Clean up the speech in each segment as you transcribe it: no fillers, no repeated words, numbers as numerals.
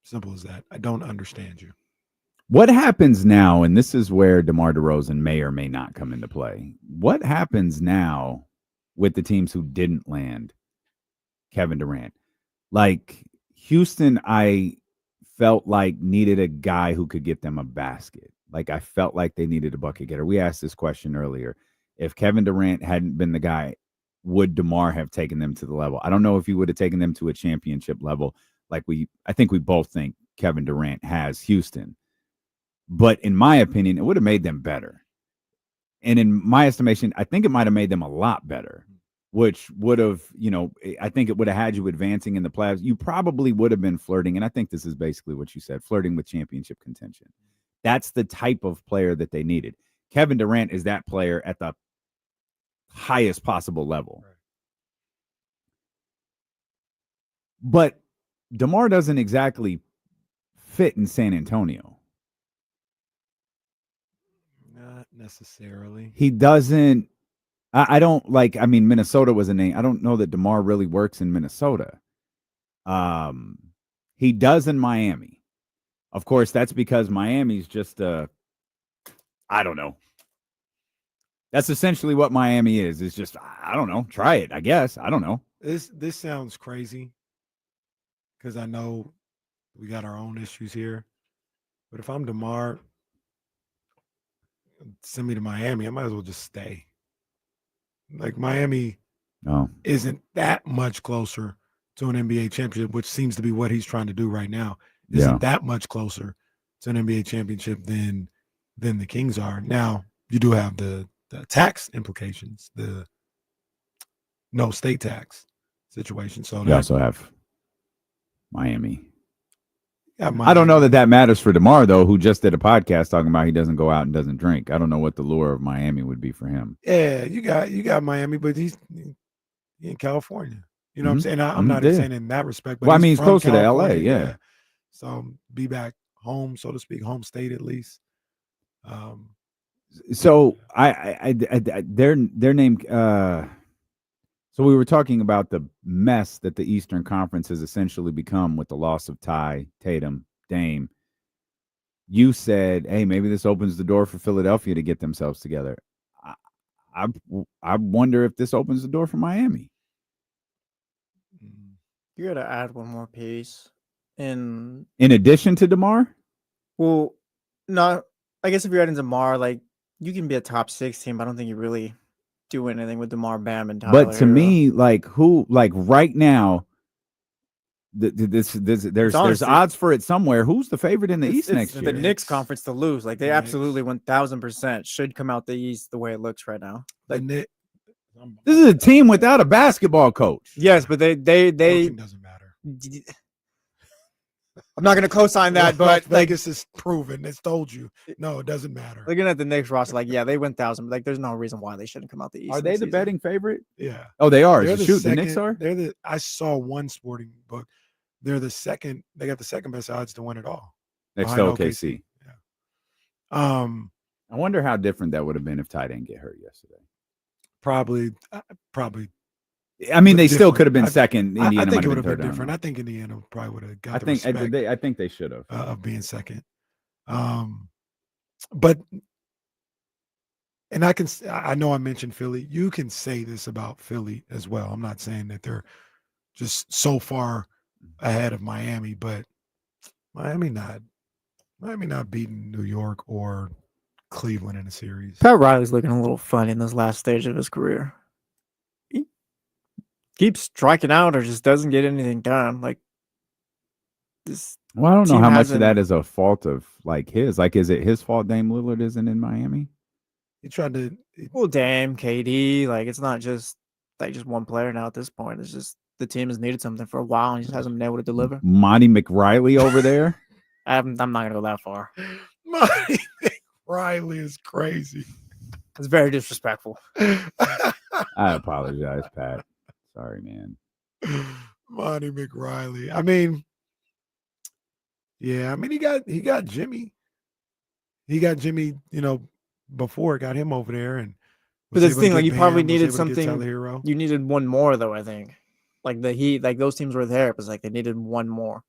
Simple as that. I don't understand you. What happens now, and this is where DeMar DeRozan may or may not come into play. What happens now with the teams who didn't land Kevin Durant? Like Houston, I felt like needed a guy who could get them a basket. Like I felt like they needed a bucket getter. We asked this question earlier. If Kevin Durant hadn't been the guy, would DeMar have taken them to the level? I don't know if he would have taken them to a championship level. I think we both think Kevin Durant has Houston. But in my opinion, it would have made them better. And in my estimation, I think it might have made them a lot better, which would have, I think it would have had you advancing in the playoffs. You probably would have been flirting. And I think this is basically what you said, flirting with championship contention. That's the type of player that they needed. Kevin Durant is that player at the highest possible level. Right. But DeMar doesn't exactly fit in San Antonio. Not necessarily. He doesn't. I don't like. I mean, Minnesota was a name. I don't know that DeMar really works in Minnesota. He does in Miami. Of course, that's because Miami's just I don't know. That's essentially what Miami is. It's just I don't know. Try it, I guess. I don't know. This sounds crazy because I know we got our own issues here. But if I'm DeMar, send me to Miami. I might as well just stay. Like Miami isn't that much closer to an NBA championship, which seems to be what he's trying to do right now. Isn't that much closer to an NBA championship than the Kings are. Now, you do have the tax implications, the no state tax situation. So you also have Miami. Yeah, I don't know that matters for DeMar, though, who just did a podcast talking about he doesn't go out and doesn't drink. I don't know what the lure of Miami would be for him. Yeah, you got Miami, but he's in California. You know what I'm saying? I'm not saying in that respect. But well, I mean, he's closer to LA, yeah. So be back home, so to speak, home state at least. So their name. So we were talking about the mess that the Eastern Conference has essentially become with the loss of Ty, Tatum, Dame. You said, "Hey, maybe this opens the door for Philadelphia to get themselves together." I wonder if this opens the door for Miami. You got to add one more piece. In addition to DeMar? Well, no, I guess if you're adding DeMar, like you can be a top 6 team, but I don't think you really do anything with DeMar, Bam, and Tyler. But to me, right now, there's odds for it somewhere. Who's the favorite in the East next year? The Knicks conference to lose. Like they absolutely 1000% should come out the East the way it looks right now. Like this is a team without a basketball coach. Yes, but they doesn't matter. I'm not going to co-sign that, but Vegas is proven. It's told you. No, it doesn't matter. Looking at the Knicks roster, like, yeah, they went 1,000. Like, there's no reason why they shouldn't come out the East. Are they the betting favorite? Yeah. Oh, they are. The Knicks are? I saw one sporting book. They're the second. They got the second best odds to win it all. Next to OKC. Yeah. I wonder how different that would have been if Ty didn't get hurt yesterday. Probably. I mean, they still could have been second. Indiana I think it would have been different. I think Indiana probably would have got I think they should have of being second. But I know I mentioned Philly. You can say this about Philly as well. I'm not saying that they're just so far ahead of Miami, but Miami not beating New York or Cleveland in a series. Pat Riley's looking a little funny in this last stage of his career. He keeps striking out or just doesn't get anything done. Like this. Well, I don't know how much of that is a fault of his. Like, is it his fault Dame Lillard isn't in Miami? He tried to. Well, Dame, KD, like it's not just just one player now at this point. It's just the team has needed something for a while and just hasn't been able to deliver. Monty McRiley over there. I'm not gonna go that far. Monty McRiley is crazy. It's very disrespectful. I apologize, Pat. Sorry, man. Monty McRiley. I mean, yeah. I mean, he got Jimmy. He got Jimmy. Before got him over there, and but that's the thing. Like you probably needed something. You needed one more, though. I think. Like the Heat, like those teams were there, but it's like they needed one more.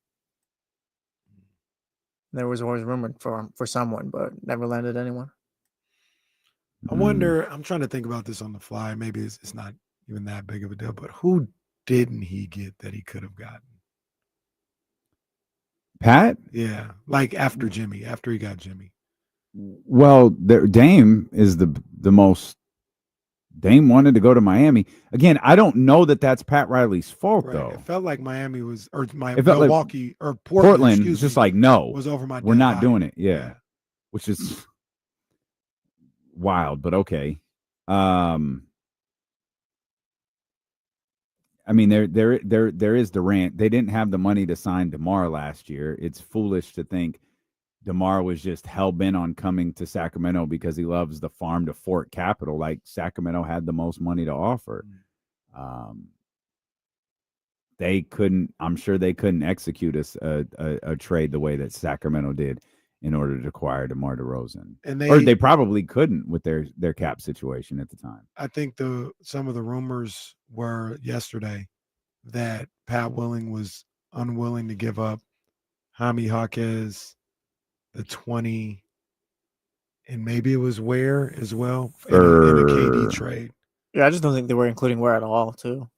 There was always rumored for someone, but never landed anyone. I wonder, I'm trying to think about this on the fly. Maybe it's not even that big of a deal, but who didn't he get that he could have gotten? Pat? Yeah, like after he got Jimmy. Well, Dame is the most. Dame wanted to go to Miami. Again, I don't know that that's Pat Riley's fault, though. It felt like Miami was, or Milwaukee, or Portland was just like, no, was over my. We're not doing it. Yeah, which is wild, but okay. I mean, there is Durant. They didn't have the money to sign DeMar last year. It's foolish to think DeMar was just hell-bent on coming to Sacramento because he loves the farm to fork capital. Like, Sacramento had the most money to offer. I'm sure they couldn't execute a trade the way that Sacramento did in order to acquire DeMar DeRozan. Or they probably couldn't with their cap situation at the time. I think some of the rumors were yesterday that Pat Willing was unwilling to give up Jaime Jaquez, the 20, and maybe it was Ware as well in a KD trade. Yeah, I just don't think they were including Ware at all, too.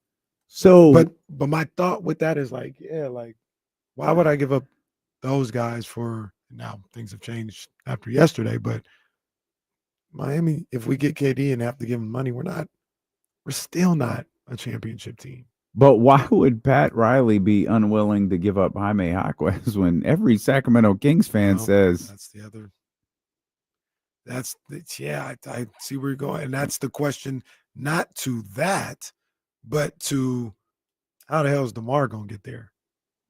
So, but my thought with that is like, why would I give up those guys for? Now things have changed after yesterday, but Miami, if we get KD and have to give him money, we're still not a championship team. But why would Pat Riley be unwilling to give up Jaime Jaquez when every Sacramento Kings fan says that's the other? I see where you're going, and that's the question. Not to that, but to how the hell is DeMar gonna get there?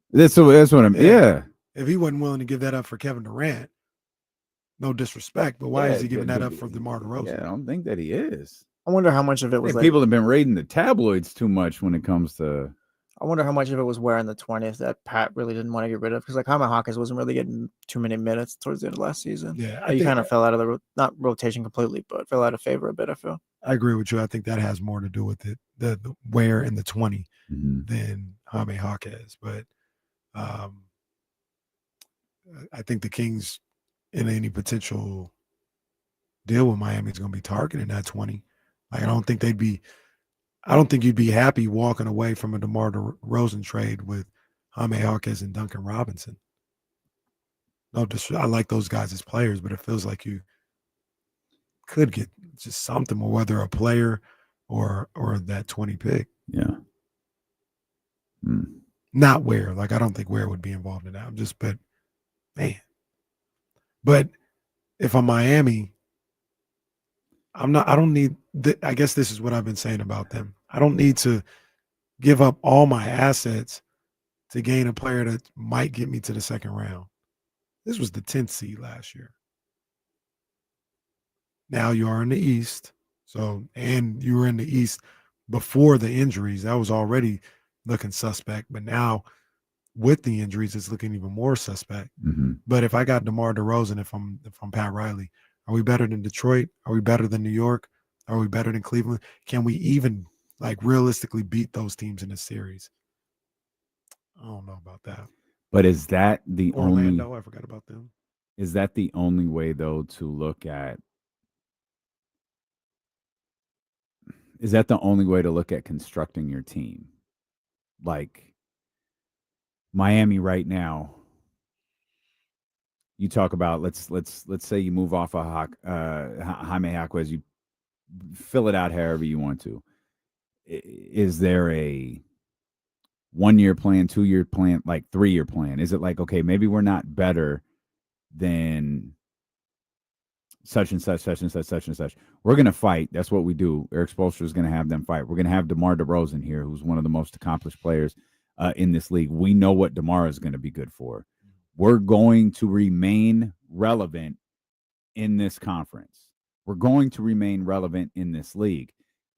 That's what I'm. Yeah. If he wasn't willing to give that up for Kevin Durant, no disrespect, but why is he giving that up for DeMar DeRozan? Yeah, I don't think that he is. I wonder how much of it was people have been raiding the tabloids too much when it comes to. I wonder how much of it was wearing the 20th that Pat really didn't want to get rid of, because like Jaime Jaquez wasn't really getting too many minutes towards the end of last season. Yeah, he kind of fell out of the not rotation completely, but fell out of favor a bit. I feel. I agree with you. I think that has more to do with it, the Ware and the 20 than Jaime Jaquez. But I think the Kings, in any potential deal with Miami, is going to be targeting that 20. Like, I don't think you'd be happy walking away from a DeMar DeRozan trade with Jaime Jaquez and Duncan Robinson. No, I like those guys as players, but it feels like you could get just something, whether a player or that 20 pick. Yeah. Not Ware. Like, I don't think Ware would be involved in that. But man. But if I'm Miami, I don't need, I guess this is what I've been saying about them. I don't need to give up all my assets to gain a player that might get me to the second round. This was the 10th seed last year. Now you are in the East. And you were in the East before the injuries. That was already looking suspect. But now with the injuries, it's looking even more suspect. But if I got DeMar DeRozan, if I'm Pat Riley, are we better than Detroit? Are we better than New York? Are we better than Cleveland? Can we even realistically beat those teams in this series? I don't know about that. But is that the Orlando? I forgot about them. Is that the only way, though, to look at? Is that the only way to look at constructing your team? Like Miami right now. You talk about let's say you move off a Jaime Jaquez, you fill it out however you want to. Is there a 1-year plan, 2-year plan, like 3-year plan? Is it like, okay, maybe we're not better than such and such, such and such, such and such. We're gonna fight. That's what we do. Eric Spoelstra is gonna have them fight. We're gonna have DeMar DeRozan here, who's one of the most accomplished players in this league. We know what DeMar is going to be good for. We're going to remain relevant in this conference. We're going to remain relevant in this league.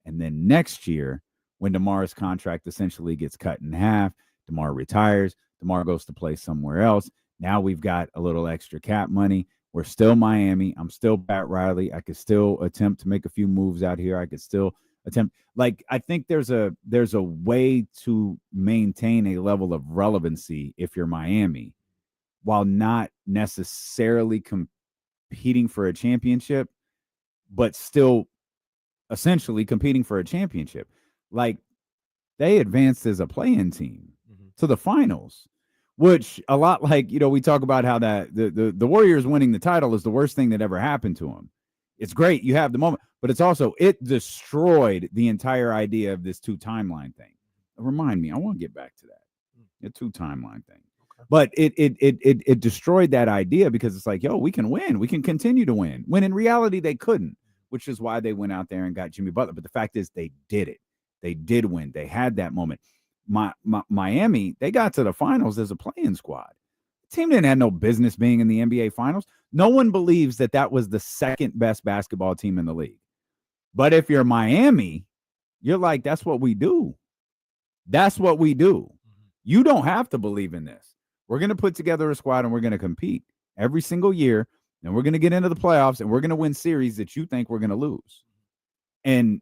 And then next year, when DeMar's contract essentially gets cut in half, DeMar retires, DeMar goes to play somewhere else. Now we've got a little extra cap money. We're still Miami. I'm still Pat Riley. I could still attempt to make a few moves out here. I could still attempt. Like, I think there's a way to maintain a level of relevancy if you're Miami, while not necessarily competing for a championship, but still essentially competing for a championship. Like, they advanced as a play-in team to the finals, which a lot like, we talk about how that the Warriors winning the title is the worst thing that ever happened to them. It's great. You have the moment, but it's also, it destroyed the entire idea of this 2 timeline thing. Remind me, I want to get back to that. The 2 timeline thing. Okay. But it destroyed that idea because it's like, yo, we can win. We can continue to win. When in reality, they couldn't, which is why they went out there and got Jimmy Butler. But the fact is, they did it. They did win. They had that moment. Miami, they got to the finals as a play-in squad. The team didn't have no business being in the NBA finals. No one believes that was the second best basketball team in the league. But if you're Miami, you're like, that's what we do. That's what we do. You don't have to believe in this. We're going to put together a squad and we're going to compete every single year. And we're going to get into the playoffs and we're going to win series that you think we're going to lose. And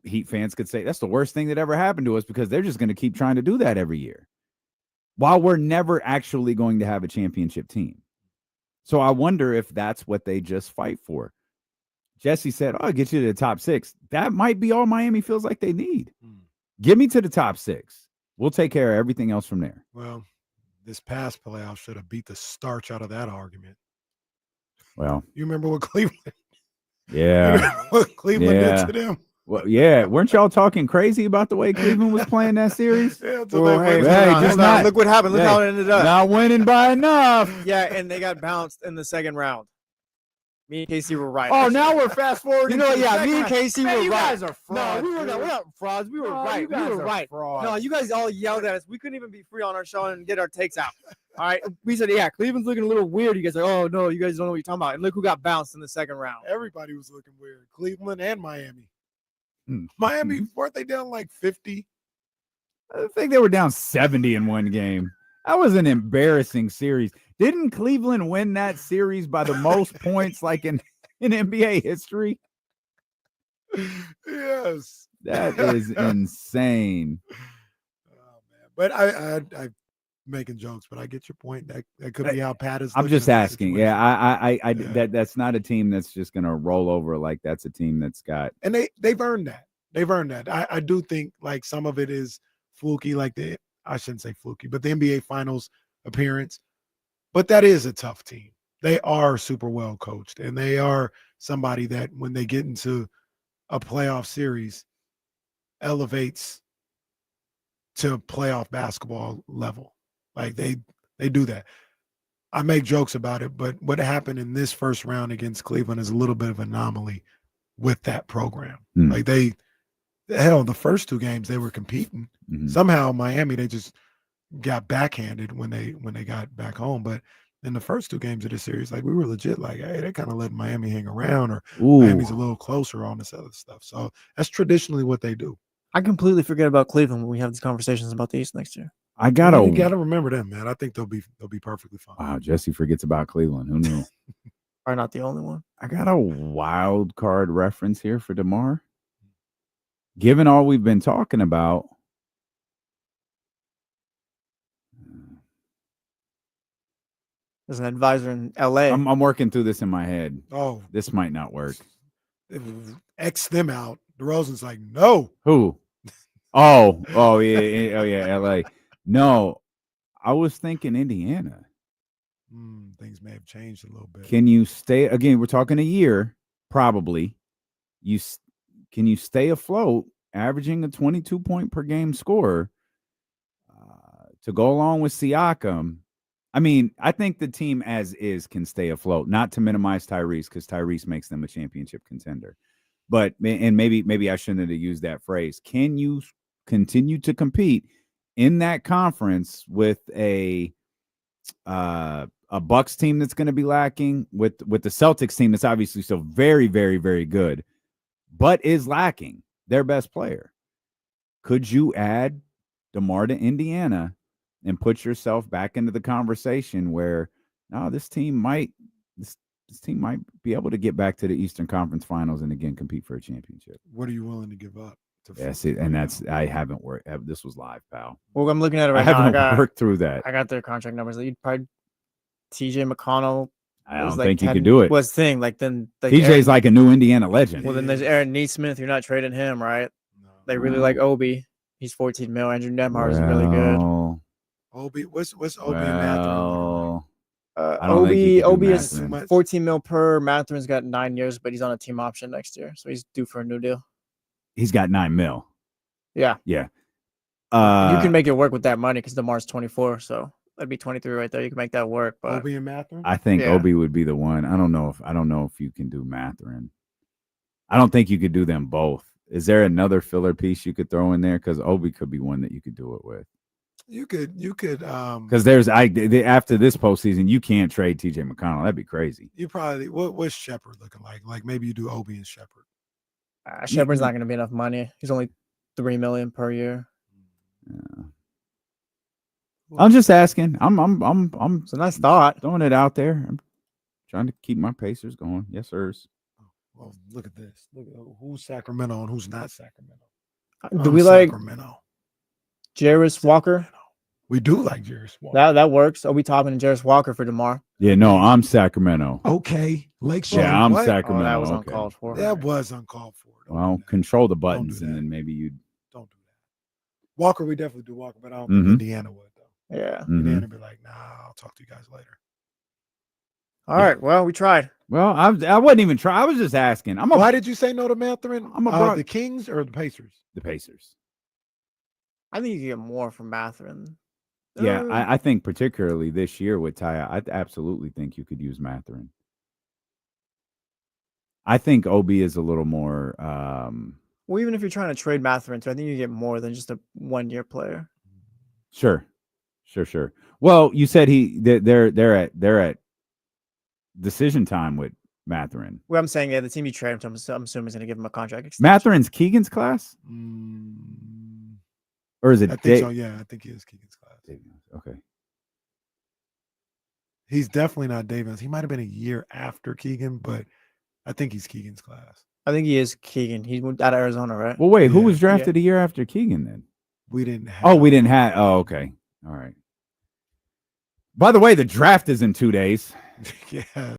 Heat fans could say that's the worst thing that ever happened to us because they're just going to keep trying to do that every year while we're never actually going to have a championship team. So I wonder if that's what they just fight for. Jesse said, I'll get you to the top 6. That might be all Miami feels like they need. Get me to the top 6. We'll take care of everything else from there. Well, this past playoff should have beat the starch out of that argument. Well, you remember what Cleveland? Yeah. What Cleveland did to them? Well, yeah, weren't y'all talking crazy about the way Cleveland was playing that series? Look what happened. Look how it ended up. Not winning by enough. Yeah, and they got bounced in the second round. Me and Casey were right. Oh, now we're fast forwarding. Me and Casey were right. You guys are frauds. No, we're not frauds. We were right. We were right. Frauds. No, you guys all yelled at us. We couldn't even be free on our show and get our takes out. All right. We said, yeah, Cleveland's looking a little weird. You guys are like, oh, no, you guys don't know what you're talking about. And look who got bounced in the second round. Everybody was looking weird. Cleveland and Miami. Miami, weren't they down like 50? I think they were down 70 in one game. That was an embarrassing series. Didn't Cleveland win that series by the most points like in NBA history? Yes. That is insane. Oh, man. But I making jokes, but I get your point. That could be how Pat is. I'm just asking. Yeah, that's not a team that's just going to roll over. Like, that's a team that's got. And they've earned that. They've earned that. I do think like some of it is fluky, like I shouldn't say fluky, but the NBA Finals appearance. But that is a tough team. They are super well coached, and they are somebody that when they get into a playoff series elevates to playoff basketball level. Like they do that. I make jokes about it, but what happened in this first round against Cleveland is a little bit of an anomaly with that program. Like the first 2 games they were competing. Somehow Miami, they just got backhanded when they got back home. But in the first 2 games of the series, like we were legit like, hey, they kind of let Miami hang around, or Miami's a little closer on this other stuff. So that's traditionally what they do. I completely forget about Cleveland when we have these conversations about the East next year. You gotta remember them, man. I think they'll be perfectly fine. Wow, Jesse forgets about Cleveland. Who knew? Probably not the only one. I got a wild card reference here for DeMar. Given all we've been talking about, there's an advisor in LA. I'm working through this in my head. Oh, this might not work. X them out. DeRozan's like, no. Who? Oh yeah, LA. No, I was thinking Indiana. Things may have changed a little bit. Can you stay? Again, we're talking a year, probably. Can you stay afloat, averaging a 22 point per game score to go along with Siakam? I mean, I think the team as is can stay afloat, not to minimize Tyrese, because Tyrese makes them a championship contender. But, and maybe I shouldn't have used that phrase. Can you continue to compete in that conference with a Bucks team that's going to be lacking, with the Celtics team that's obviously still very, very, very good, but is lacking their best player? Could you add DeMar to Indiana and put yourself back into the conversation where, no, this team might be able to get back to the Eastern Conference Finals and again compete for a championship? What are you willing to give up? I haven't worked. This was live, pal. Well, I'm looking at it right now. I haven't worked through that. I got their contract numbers. You'd probably TJ McConnell. I don't think you could do it. Was thing like then TJ's like a new Indiana legend. Well, then there's Aaron Neesmith. You're not trading him, right? No. They really like Obi. He's 14 mil. Andrew Nemhard is really good. Obi, what's Obi and Mathurin? Obi is 14 mil per. Matherin's got 9 years, but he's on a team option next year, so he's due for a new deal. He's got 9 mil. Yeah. Yeah. You can make it work with that money because DeMar's 24, so that'd be 23 right there. You can make that work. But Obi and Mathurin? I think Obi would be the one. I don't know if you can do Mathurin. I don't think you could do them both. Is there another filler piece you could throw in there? Because Obi could be one that you could do it with. You could because there's after this postseason, you can't trade TJ McConnell. That'd be crazy. You probably what's Shepard looking like? Like maybe you do Obi and Shepard. Shepard's not going to be enough money. He's only $3 million per year. Yeah. I'm just asking. I'm it's a nice thought. Throwing it out there. I'm trying to keep my Pacers going. Yes, sirs. Well, look at this. Look at who's Sacramento and who's not Sacramento. Do we like Sacramento? Jarris Walker? We do like Jarris Walker. That works. Obi Toppin and Jarris Walker for DeMar. Yeah, no, I'm Sacramento. Okay. Lakeshore. Yeah, I'm Sacramento. That was uncalled for. That was uncalled for. Well, control the buttons and then maybe you don't do that. Walker, we definitely do Walker, but I don't think Indiana would though. Yeah. Indiana be like, nah, I'll talk to you guys later. All right. Well, we tried. Well, I wasn't even trying. I was just asking. Why did you say no to Mathurin? The Kings or the Pacers? The Pacers. I think you can get more from Mathurin. Yeah, I think particularly this year with Ty, I absolutely think you could use Mathurin. I think Obi is a little more. Well, even if you're trying to trade Mathurin, I think you get more than just a 1-year player. Sure. Well, you said they're at decision time with Mathurin. Well, I'm saying the team you trade him to, I'm assuming is going to give him a contract extension. Mathurin's Keegan's class, or is it? I think so. Yeah, I think he is Keegan's class. Okay. He's definitely not Davis. He might have been a year after Keegan, but I think he's Keegan's class. I think he is Keegan. He moved out of Arizona, right? Well, wait, who was drafted a year after Keegan then? We didn't have. Oh, okay. All right. By the way, the draft is in 2 days. Yeah.